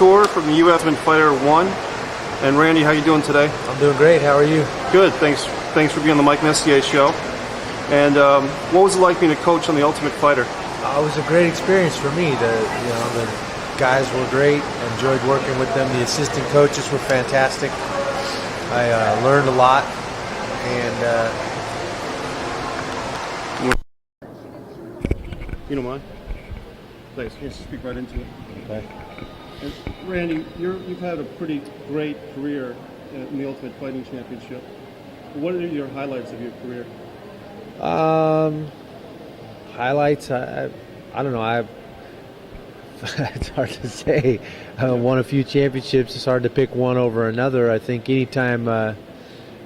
Tour from the Ultimate Fighter 1. And Randy, how you doing today? I'm doing great. How are you? Good. Thanks for being on the Mike Messier show. And what was it like being a coach on the Ultimate Fighter? It was a great experience for me. The guys were great. I enjoyed working with them. The assistant coaches were fantastic. I learned a lot. And you don't mind? Thanks. You can speak right into it. okay. And Randy, you've had a pretty great career in the Ultimate Fighting Championship. What are your highlights of your career? Highlights? I don't know. It's hard to say. I won a few championships. It's hard to pick one over another. I think anytime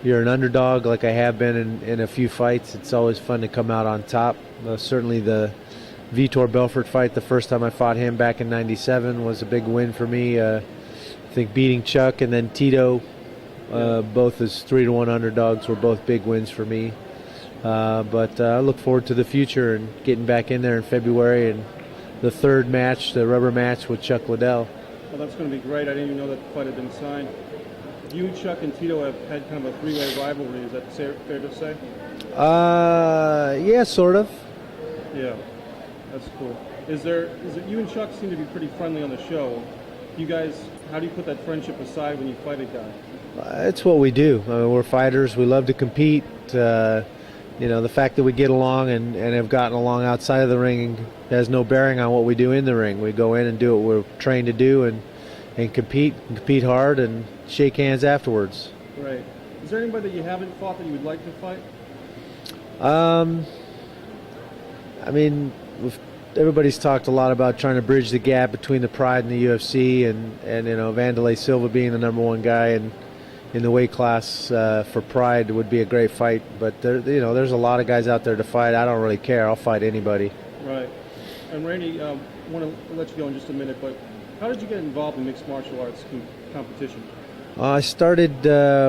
you're an underdog, like I have been in a few fights, it's always fun to come out on top. Certainly the Vitor Belfort fight, the first time I fought him back in '97, was a big win for me. I think beating Chuck and then Tito, both as 3-1 underdogs, were both big wins for me. But I look forward to the future and getting back in there in February and the third match, the rubber match with Chuck Liddell. Well, that's going to be great. I didn't even know that the fight had been signed. You, Chuck, and Tito have had kind of a three-way rivalry. Is that fair to say? Yeah, sort of. Yeah. That's cool. Is it you and Chuck seem to be pretty friendly on the show? You guys, how do you put that friendship aside when you fight a guy? It's what we do. We're fighters. We love to compete. The fact that we get along and have gotten along outside of the ring has no bearing on what we do in the ring. We go in and do what we're trained to do and compete hard and shake hands afterwards. Right. Is there anybody that you haven't fought that you would like to fight? Everybody's talked a lot about trying to bridge the gap between the Pride and the UFC, and Vanderlei Silva being the #1 guy in the weight class for Pride would be a great fight. But there's a lot of guys out there to fight. I don't really care. I'll fight anybody. Right. And Randy, I want to let you go in just a minute, but how did you get involved in mixed martial arts competition? I started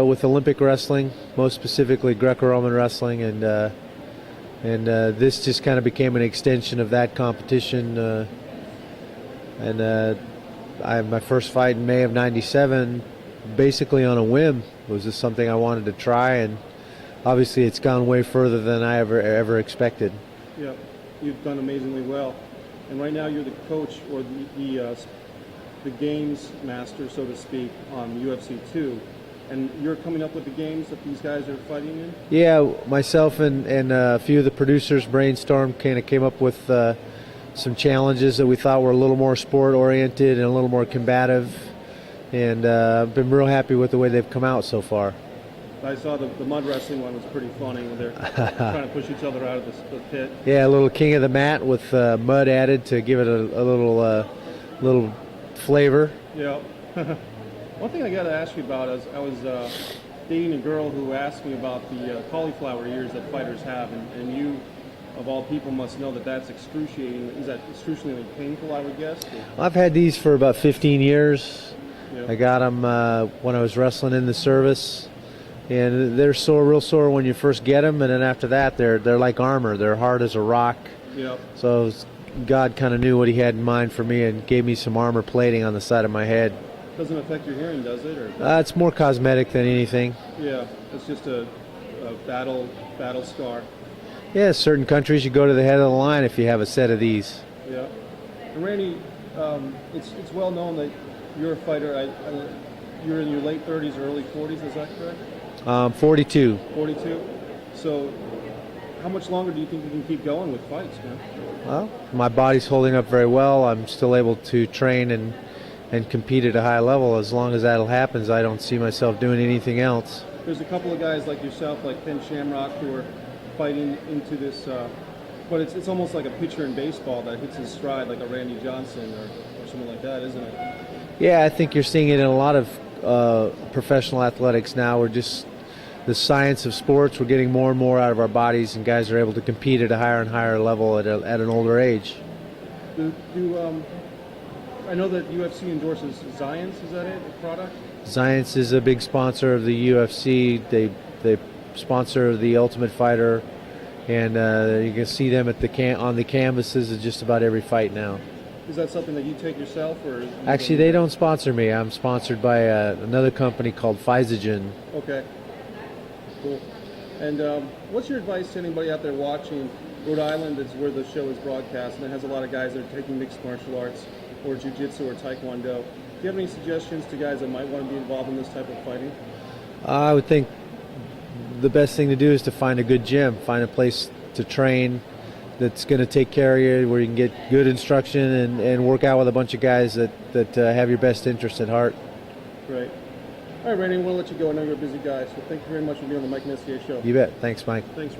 with Olympic wrestling, most specifically Greco-Roman wrestling, and this just kind of became an extension of that competition. I had my first fight in May of '97, basically on a whim. It was just something I wanted to try, and obviously it's gone way further than I ever expected. Yeah, you've done amazingly well, and right now you're the coach or the games master, so to speak, on UFC 2. And you're coming up with the games that these guys are fighting in? Yeah, myself and a few of the producers brainstormed, kind of came up with some challenges that we thought were a little more sport-oriented and a little more combative. And I've been real happy with the way they've come out so far. I saw the mud wrestling one was pretty funny when they're trying to push each other out of the pit. Yeah, a little king of the mat with mud added to give it a little flavor. Yeah. One thing I got to ask you about is I was dating a girl who asked me about the cauliflower ears that fighters have, and you, of all people, must know that that's excruciating. Is that excruciatingly painful, I would guess? I've had these for about 15 years. Yep. I got them when I was wrestling in the service, and they're real sore when you first get them, and then after that, they're like armor. They're hard as a rock. Yep. So God kind of knew what He had in mind for me and gave me some armor plating on the side of my head. Doesn't affect your hearing, does it? Or? It's more cosmetic than anything. Yeah, it's just a battle scar. Yeah, certain countries you go to the head of the line if you have a set of these. Yeah. And Randy, it's well known that you're a fighter. You're in your late 30s or early 40s, is that correct? 42. 42. So how much longer do you think you can keep going with fights, man? Well, my body's holding up very well. I'm still able to train and compete at a high level. As long as that happens, I don't see myself doing anything else. There's a couple of guys like yourself, like Ken Shamrock, who are fighting into this, but it's almost like a pitcher in baseball that hits his stride, like a Randy Johnson or something like that, isn't it? Yeah, I think you're seeing it in a lot of professional athletics now. We're just the science of sports. We're getting more and more out of our bodies, and guys are able to compete at a higher and higher level at an older age. I know that UFC endorses Zions, is that it, the product? Zions is a big sponsor of the UFC. They sponsor the Ultimate Fighter, and you can see them at on the canvases of just about every fight now. Is that something that you take yourself, or Actually, they don't sponsor me. I'm sponsored by another company called Physogen. Okay, cool. And what's your advice to anybody out there watching? Rhode Island is where the show is broadcast, and it has a lot of guys that are taking mixed martial arts or jiu-jitsu or taekwondo. Do you have any suggestions to guys that might want to be involved in this type of fighting? I would think the best thing to do is to find a good gym, find a place to train that's going to take care of you, where you can get good instruction and work out with a bunch of guys that have your best interest at heart. Great. All right, Randy, I want to let you go. I know you're a busy guy, so thank you very much for being on the Mike Messier Show. You bet. Thanks, Mike. Thanks.